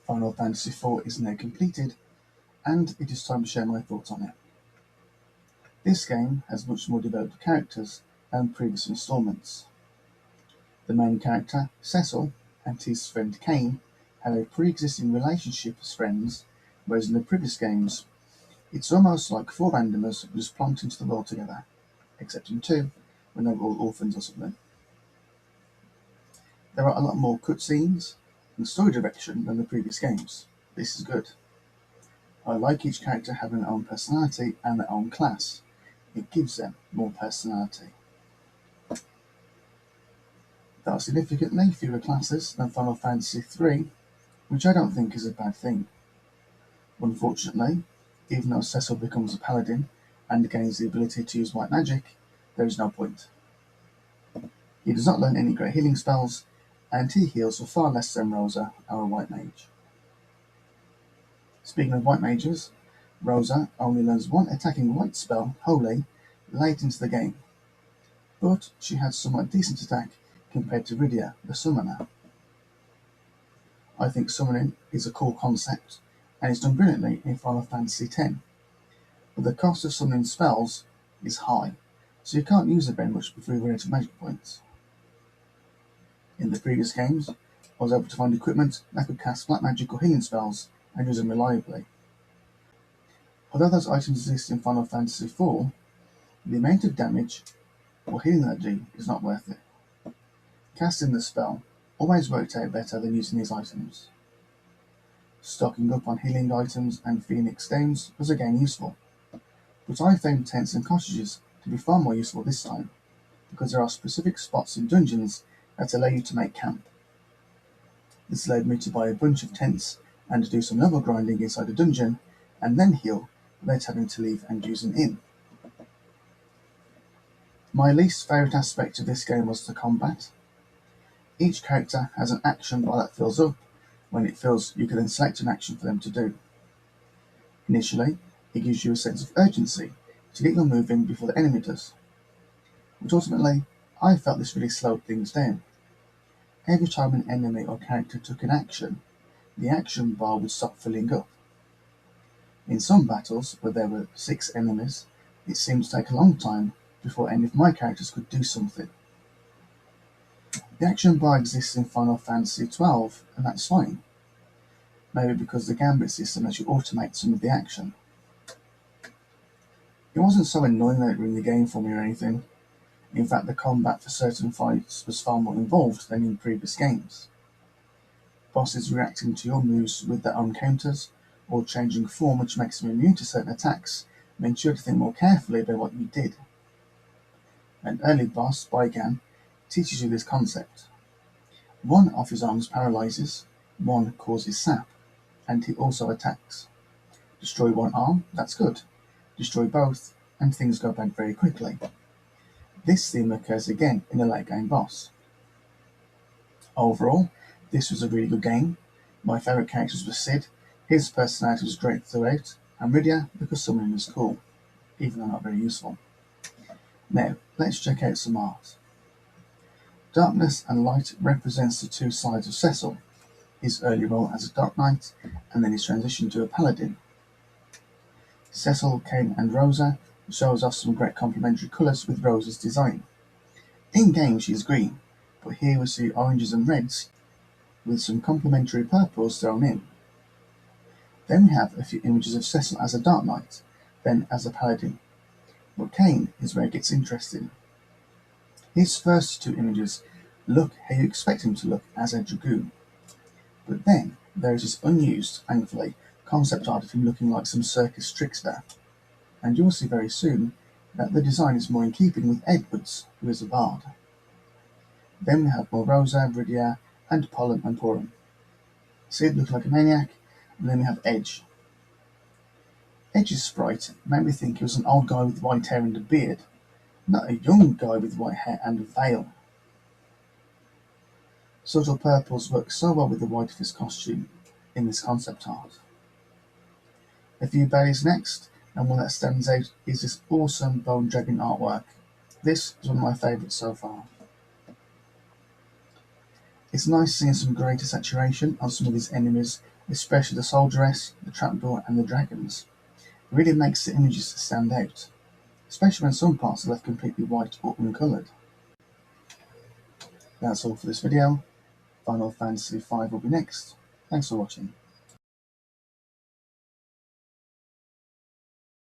Final Fantasy IV is now completed, and it is time to share my thoughts on it. This game has much more developed characters than previous installments. The main character, Cecil, and his friend Kain have a pre-existing relationship as friends, whereas in the previous games, it's almost like four randomers who just plonked into the world together, except in 2, when they were all orphans or something. There are a lot more cutscenes and story direction than the previous games. This is good. I like each character having their own personality and their own class. It gives them more personality. There are significantly fewer classes than Final Fantasy III, which I don't think is a bad thing. Unfortunately, even though Cecil becomes a paladin and gains the ability to use white magic, there is no point. He does not learn any great healing spells, and he heals for far less than Rosa, our white mage. Speaking of white mages, Rosa only learns one attacking white spell, Holy, late into the game, but she has somewhat decent attack compared to Rydia, the summoner. I think summoning is a cool concept, and it's done brilliantly in Final Fantasy X, but the cost of summoning spells is high, so you can't use it very much before you run out of magic points. In the previous games, I was able to find equipment that could cast black magic or healing spells and use them reliably. Although those items exist in Final Fantasy IV, the amount of damage or healing they do is not worth it. Casting the spell always worked out better than using these items. Stocking up on healing items and Phoenix Stones was again useful, but I found tents and cottages to be far more useful this time, because there are specific spots in dungeons that allow you to make camp. This allowed me to buy a bunch of tents and do some level grinding inside a dungeon, and then heal without having to leave and use an inn. My least favourite aspect of this game was the combat. Each character has an action bar that fills up. When it fills, you can then select an action for them to do. Initially, it gives you a sense of urgency to get your move in before the enemy does, but ultimately, I felt this really slowed things down. Every time an enemy or character took an action, the action bar would stop filling up. In some battles, where there were 6 enemies, it seemed to take a long time before any of my characters could do something. The action bar exists in Final Fantasy XII, and that's fine. Maybe because the gambit system lets you automate some of the action. It wasn't so annoying later in the game for me or anything. In fact, the combat for certain fights was far more involved than in previous games. Bosses reacting to your moves with their own counters, or changing form which makes them immune to certain attacks, meant you had to think more carefully about what you did. An early boss, Baigan, teaches you this concept. One of his arms paralyzes, one causes sap, and he also attacks. Destroy one arm, that's good. Destroy both, and things go bad very quickly. This theme occurs again in a late game boss. Overall, this was a really good game. My favourite characters were Cid, his personality was great throughout, and Rydia because summoning was cool, even though not very useful. Now, let's check out some art. Darkness and light represents the two sides of Cecil, his early role as a Dark Knight, and then his transition to a Paladin. Cecil, Kain and Rosa shows off some great complementary colours with Rosa's design. In-game she is green, but here we see oranges and reds with some complementary purples thrown in. Then we have a few images of Cecil as a Dark Knight, then as a Paladin, but Kain is where it gets interesting. His first 2 images look how you expect him to look as a Dragoon, but then there is this unused, thankfully, concept art of him looking like some circus trickster, and you'll see very soon that the design is more in keeping with Edwards, who is a bard. Then we have more Rosa, Rydia, and Pollen and Purim. Cid looked like a maniac, and then we have Edge. Edge's sprite made me think he was an old guy with white hair and a beard, not a young guy with white hair and a veil. Subtle purples work so well with the white of his costume in this concept art. A few berries next, and one that stands out is this awesome Bone Dragon artwork. This is one of my favourites so far. It's nice seeing some greater saturation on some of these enemies, especially the soldieress, the trapdoor and the dragons. It really makes the images stand out, especially when some parts are left completely white or uncoloured. That's all for this video. Final Fantasy V will be next. Thanks for watching.